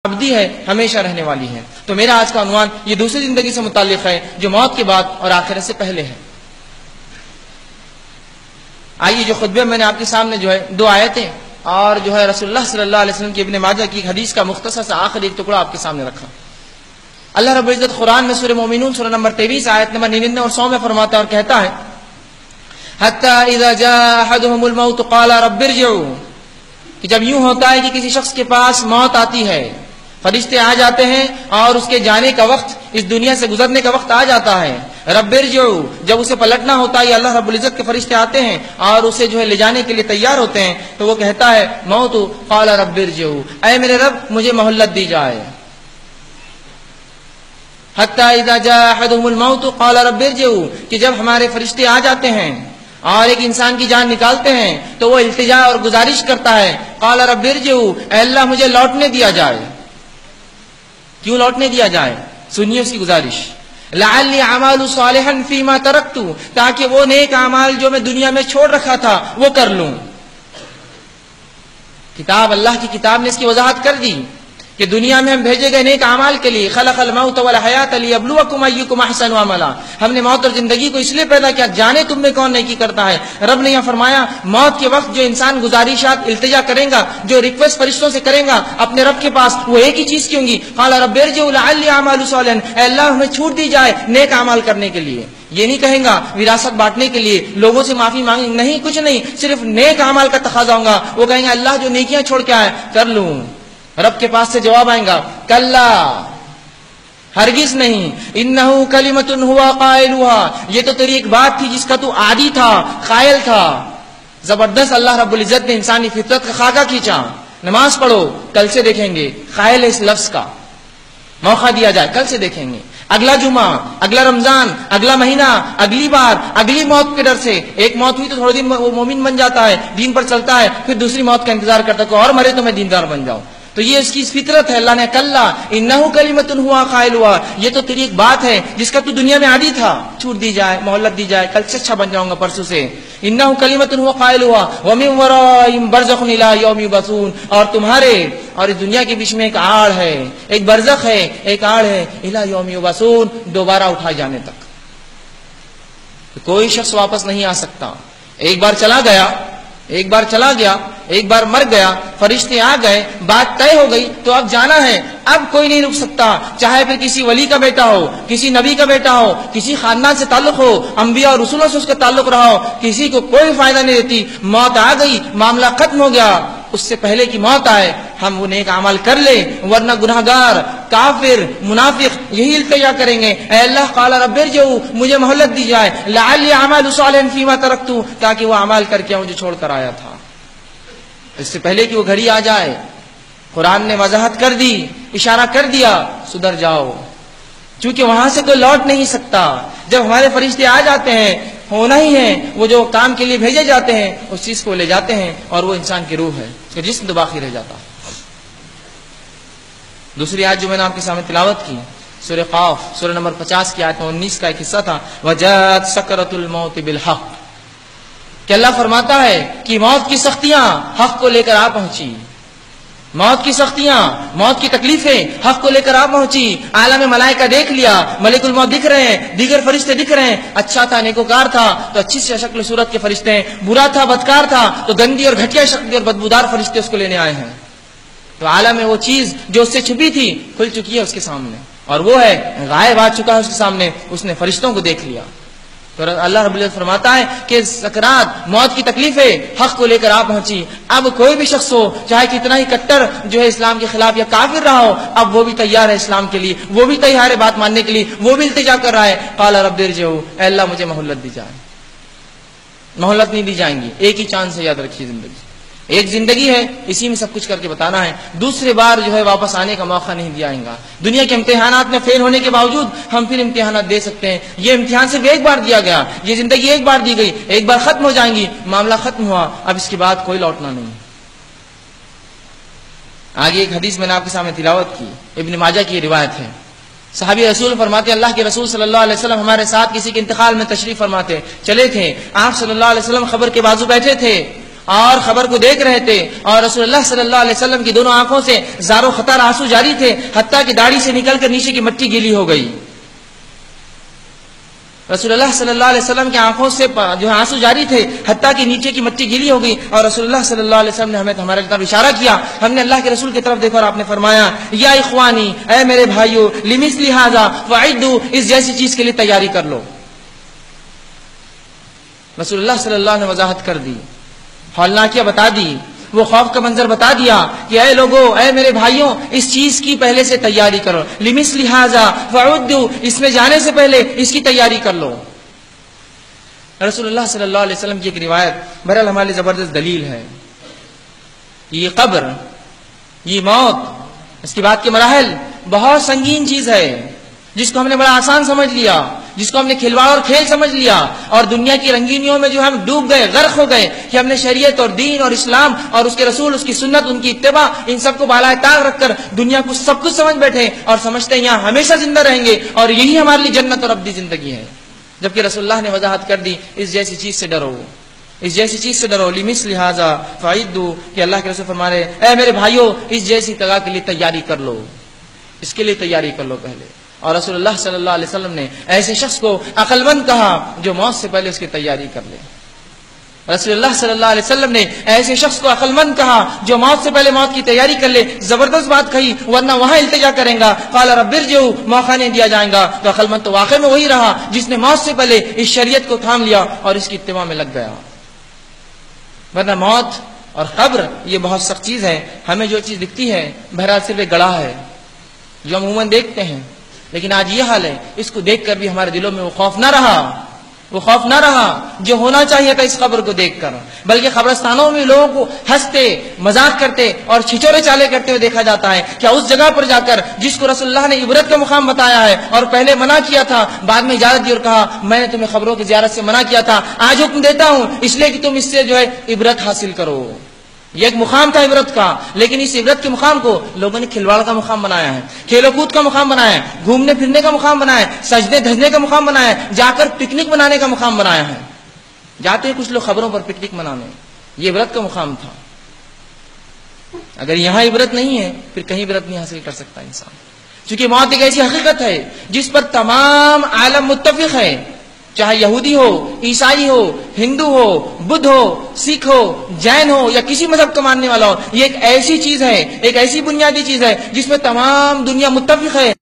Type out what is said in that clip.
ابدی ہے، ہمیشہ رہنے والی ہے۔ تو میرا آج کا عنوان یہ دوسری زندگی سے متعلق ہے جو موت کے بعد اور آخرت سے پہلے ہے۔ آئیے جو خطبے میں نے آپ کے سامنے جو ہے 2 آیتیں اور جو ہے رسول اللہ صلی اللہ علیہ وسلم کی ابن ماجہ کی حدیث کا مختصر سا آخری ایک ٹکڑا آپ کے سامنے رکھا۔ اللہ رب العزت قرآن میں سورہ مومنون سورہ نمبر 23 آیت نمبر 99 اور 100 میں فرماتا ہے اور کہتا ہے حَتَّى إِذَا جَاءَ أَحَدُهُمُ الْمَوْتُ قَالَ رَبِّ ارْجِعُونِ، کہ جب یوں ہوتا ہے کہ کسی شخص کے پاس موت آتی ہے، فرشتے آ جاتے ہیں اور اس کے جانے کا وقت، اس دنیا سے گزرنے کا وقت آ جاتا ہے، رب ارجعوا، جب اسے پلٹنا ہوتا ہے اللہ رب العزت کے فرشتے آتے ہیں اور اسے جو ہے لے جانے کے لیے تیار ہوتے ہیں، تو وہ کہتا ہے موت قال رب ارجعوا، اے میرے رب مجھے مہلت دی جائے۔ حتی اذا جاء احدهم الموت قال رب ارجعوا، کہ جب ہمارے فرشتے آ جاتے ہیں اور ایک انسان کی جان نکالتے ہیں تو وہ التجا اور گزارش کرتا ہے قال رب ارجعوا، اے اللہ مجھے لوٹنے دیا جائے۔ کیوں لوٹنے دیا جائے؟ سنیے اس کی گزارش، لعلی اعمال صالحا فیما ترکت، تاکہ وہ نیک اعمال جو میں دنیا میں چھوڑ رکھا تھا وہ کر لوں۔ کتاب اللہ کی کتاب نے اس کی وضاحت کر دی کہ دنیا میں ہم بھیجے گئے نیک اعمال کے لیے، خلق الموت والحیات لیبلوکم ایکم احسن عملا، ہم نے موت اور زندگی کو اس لیے پیدا کیا جانے تم میں کون نیکی کرتا ہے۔ رب نے یہ فرمایا موت کے وقت جو انسان گزارشات التجا کرے گا، جو ریکویسٹ فرشتوں سے کرے گا اپنے رب کے پاس، وہ ایک ہی چیز کی ہوں گی قال رب ارجعوا لعلی اعمال صالحا، اے اللہ ہمیں چھوٹ دی جائے نیک اعمال کرنے کے لیے۔ یہ نہیں کہیں گا وراثت بانٹنے کے لیے، لوگوں سے معافی مانگیں، نہیں کچھ نہیں، صرف نیک اعمال کا تقاضا ہوگا۔ وہ کہیں گے اللہ جو نیکیاں چھوڑ کے آئے کر لوں۔ رب کے پاس سے جواب آئے گا کلا، ہرگز نہیں، انہو کلمۃ ہوا قائلها، یہ تو تیری ایک بات تھی جس کا تو عادی تھا، قائل تھا۔ زبردست اللہ رب العزت نے انسانی فطرت کا خاکہ کھینچا۔ نماز پڑھو، کل سے دیکھیں گے، قائل ہے اس لفظ کا، موقع دیا جائے کل سے دیکھیں گے، اگلا جمعہ، اگلا رمضان، اگلا مہینہ، اگلی بار، اگلی موت کے ڈر سے۔ ایک موت ہوئی تو تھوڑے دن وہ مومن بن جاتا ہے، دین پر چلتا ہے، پھر دوسری موت کا انتظار کرتا ہے، کوئی اور مرے تو میں دیندار بن جاؤں۔ تو یہ اس کی فطرت ہے۔ اللہ نے کلا انہو کلمۃ ہوا قائلها، یہ تو تیری ایک بات ہے جس کا تو دنیا میں عادی تھا، چھوٹ دی جائے، مہلت دی جائے، کل سے اچھا بن جاؤں گا پرسوں سے۔ انہو کلمۃ ہوا قائلها ومن ورائہم برزخ الی یوم یبعثون، اور تمہارے اور اس دنیا کے بیچ میں ایک آڑ ہے، ایک برزخ ہے، ایک آڑ ہے، الی یوم یبعثون، دوبارہ اٹھائے جانے تک۔ کوئی شخص واپس نہیں آ سکتا۔ ایک بار چلا گیا، ایک بار چلا گیا، ایک بار مر گیا، فرشتے آ گئے، بات طے ہو گئی تو اب جانا ہے، اب کوئی نہیں رک سکتا، چاہے پھر کسی ولی کا بیٹا ہو، کسی نبی کا بیٹا ہو، کسی خاندان سے تعلق ہو، انبیاء اور رسولوں سے اس کا تعلق رہا ہو، کسی کو کوئی فائدہ نہیں دیتی۔ موت آ گئی، معاملہ ختم ہو گیا، اس سے پہلے کی موت آئے ہم وہ نیک اعمال کر لیں، ورنہ گناہگار، کافر، منافق یہی التجا کریں گے اے اللہ قال رب ارجعوا، مجھے مہلت دی جائے، لعلی اعمال صالحا فیما ترکت، تاکہ وہ اعمال کر کے جو چھوڑ کر آیا تھا۔ اس سے پہلے کہ وہ گھڑی آ جائے قرآن نے وضاحت کر دی، اشارہ کر دیا سدھر جاؤ، چونکہ وہاں سے کوئی لوٹ نہیں سکتا۔ جب ہمارے فرشتے آ جاتے ہیں ہونا ہی ہے، وہ جو کام کے لیے بھیجے جاتے ہیں اس چیز کو لے جاتے ہیں، اور وہ انسان کی روح ہے، اس کا جسم تو باقی رہ جاتا ہے۔ دوسری آیت جو میں نے آپ کے سامنے تلاوت کی سورہ قاف سورہ نمبر 50 کی آیت 19 کا ایک حصہ تھا، وجاءت سکرۃ الموت بالحق، کہ اللہ فرماتا ہے کہ موت کی سختیاں حق کو لے کر آ پہنچی، موت کی سختیاں، موت کی تکلیفیں حق کو لے کر آ پہنچی۔ عالم ملائکہ دیکھ لیا، ملک الموت دکھ رہے ہیں، دیگر فرشتے دکھ رہے ہیں، اچھا تھا نیکوکار تھا تو اچھی سی شکل صورت کے فرشتے ہیں، برا تھا بدکار تھا تو گندی اور گھٹیا شکل اور بدبودار فرشتے اس کو لینے آئے ہیں۔ تو عالم میں وہ چیز جو اس سے چھپی تھی کھل چکی ہے اس کے سامنے، اور وہ ہے غائب آ چکا ہے اس کے سامنے، اس نے فرشتوں کو دیکھ لیا۔ تو اللہ رب العزت فرماتا ہے کہ سکرات، موت کی تکلیفیں حق کو لے کر آ پہنچی۔ اب کوئی بھی شخص ہو چاہے کتنا ہی کٹر جو ہے اسلام کے خلاف یا کافر رہا ہو، اب وہ بھی تیار ہے اسلام کے لیے، وہ بھی تیار ہے بات ماننے کے لیے، وہ بھی التجا کر رہا ہے قال رب ارجعوا، اے اللہ مجھے مہلت دی جائے۔ مہلت نہیں دی جائیں گی، ایک ہی چانس ہے، یاد رکھیے زندگی ایک زندگی ہے، اسی میں سب کچھ کر کے بتانا ہے، دوسرے بار جو ہے واپس آنے کا موقع نہیں دیا جائے گا۔ دنیا کے امتحانات میں فیل ہونے کے باوجود ہم پھر امتحانات دے سکتے ہیں، یہ امتحان صرف ایک بار دیا گیا، یہ زندگی ایک بار دی گئی، ایک بار ختم ہو جائیں گی، معاملہ ختم ہوا، اب اس کے بعد کوئی لوٹنا نہیں۔ آگے ایک حدیث میں نے آپ کے سامنے تلاوت کی، ابن ماجہ کی روایت ہے، صحابی رسول فرماتے اللہ کے رسول صلی اللہ علیہ وسلم ہمارے ساتھ کسی کے انتقال میں تشریف فرماتے چلے تھے، آپ صلی اللہ علیہ وسلم خبر کے بازو بیٹھے تھے، اور خبر کو دیکھ رہے تھے، اور رسول اللہ صلی اللہ علیہ وسلم کی دونوں آنکھوں سے زار و خطار آنسو جاری تھے، حتیٰ کہ داڑھی سے نکل کر نیچے کی مٹی گیلی ہو گئی۔ رسول اللہ صلی اللہ علیہ وسلم کی آنکھوں سے جو آنسو جاری تھے، حتیٰ کہ نیچے کی مٹی گیلی ہو گئی، اور رسول اللہ صلی اللہ علیہ وسلم نے ہمیں ہمارے طرف اشارہ کیا۔ ہم نے اللہ کے رسول کی طرف دیکھا اور آپ نے فرمایا یا اخوانی، اے میرے بھائیو، لمثل ھذا فاعدوا، اس جیسی چیز کے لیے تیاری کر لو۔ رسول اللہ صلی اللہ علیہ وسلم نے وضاحت کر دی، ہولناکیہ بتا دی، وہ خوف کا منظر بتا دیا کہ اے لوگو، اے میرے بھائیوں، اس چیز کی پہلے سے تیاری کرو، لمثل ھذا فاعدوا، اس میں جانے سے پہلے اس کی تیاری کر لو۔ رسول اللہ صلی اللہ علیہ وسلم کی ایک روایت بہرحال ہمارے لیے زبردست دلیل ہے۔ یہ قبر، یہ موت، اس کے بعد کے مراحل بہت سنگین چیز ہے، جس کو ہم نے بڑا آسان سمجھ لیا، جس کو ہم نے کھلواڑ اور کھیل سمجھ لیا، اور دنیا کی رنگینیوں میں جو ہم ڈوب گئے، غرق ہو گئے کہ ہم نے شریعت اور دین اور اسلام اور اس کے رسول، اس کی سنت، ان کی اتباع، ان سب کو بالائے طاق رکھ کر دنیا کو سب کچھ سمجھ بیٹھے اور سمجھتے ہیں یہاں ہمیشہ زندہ رہیں گے اور یہی ہمارے لیے جنت اور ابدی زندگی ہے، جبکہ رسول اللہ نے وضاحت کر دی اس جیسی چیز سے ڈرو، اس جیسی چیز سے ڈرو، لمثل ھذا فاعدوا، کہ اللہ کے رسول فرما رہے اے میرے بھائیوں، اس جیسی جگہ کے لیے تیاری کر لو، اس کے لیے تیاری کر لو پہلے۔ اور رسول اللہ صلی اللہ علیہ وسلم نے ایسے شخص کو عقل مند کہا جو موت سے پہلے اس کی تیاری کر لے۔ رسول اللہ صلی اللہ علیہ وسلم نے ایسے شخص کو عقل مند کہا جو موت سے پہلے موت کی تیاری کر لے۔ زبردست بات کہی، ورنہ وہاں التجا کریں گا، قال رب ارجعوا، موقع نہیں دیا جائے گا۔ تو عقل مند تو واقع میں وہی رہا جس نے موت سے پہلے اس شریعت کو تھام لیا اور اس کی اتباع میں لگ گیا، ورنہ موت اور قبر یہ بہت سخت چیز ہے۔ ہمیں جو چیز دکھتی ہے بہرحال صرف ایک گڑھا ہے جو ہم عموماً دیکھتے ہیں، لیکن آج یہ حال ہے، اس کو دیکھ کر بھی ہمارے دلوں میں وہ خوف نہ رہا، وہ خوف نہ رہا جو ہونا چاہیے تھا اس قبر کو دیکھ کر، بلکہ قبرستانوں میں لوگوں کو ہنستے، مذاق کرتے اور چھچورے چالے کرتے ہوئے دیکھا جاتا ہے۔ کیا اس جگہ پر جا کر جس کو رسول اللہ نے عبرت کا مقام بتایا ہے اور پہلے منع کیا تھا، بعد میں اجازت دی اور کہا میں نے تمہیں قبروں کی زیارت سے منع کیا تھا، آج حکم دیتا ہوں اس لیے کہ تم اس سے جو ہے عبرت حاصل کرو۔ یہ ایک مقام تھا عبرت کا، لیکن اس عبرت کے مقام کو لوگوں نے کھلواڑ کا مقام بنایا ہے، کھیل و کود کا مقام بنایا ہے، گھومنے پھرنے کا مقام بنایا ہے، سجدے دھجنے کا مقام بنایا ہے، جا کر پکنک منانے کا مقام بنایا ہے۔ جاتے ہیں کچھ لوگ خبروں پر پکنک منانے، یہ عبرت کا مقام تھا۔ اگر یہاں عبرت نہیں ہے پھر کہیں عبرت نہیں حاصل کر سکتا انسان، چونکہ موت ایک ایسی حقیقت ہے جس پر تمام عالم متفق ہے، چاہے یہودی ہو، عیسائی ہو، ہندو ہو، بدھ ہو، سکھ ہو، جین ہو یا کسی مذہب کو ماننے والا ہو۔ یہ ایک ایسی چیز ہے، ایک ایسی بنیادی چیز ہے جس میں تمام دنیا متفق ہے۔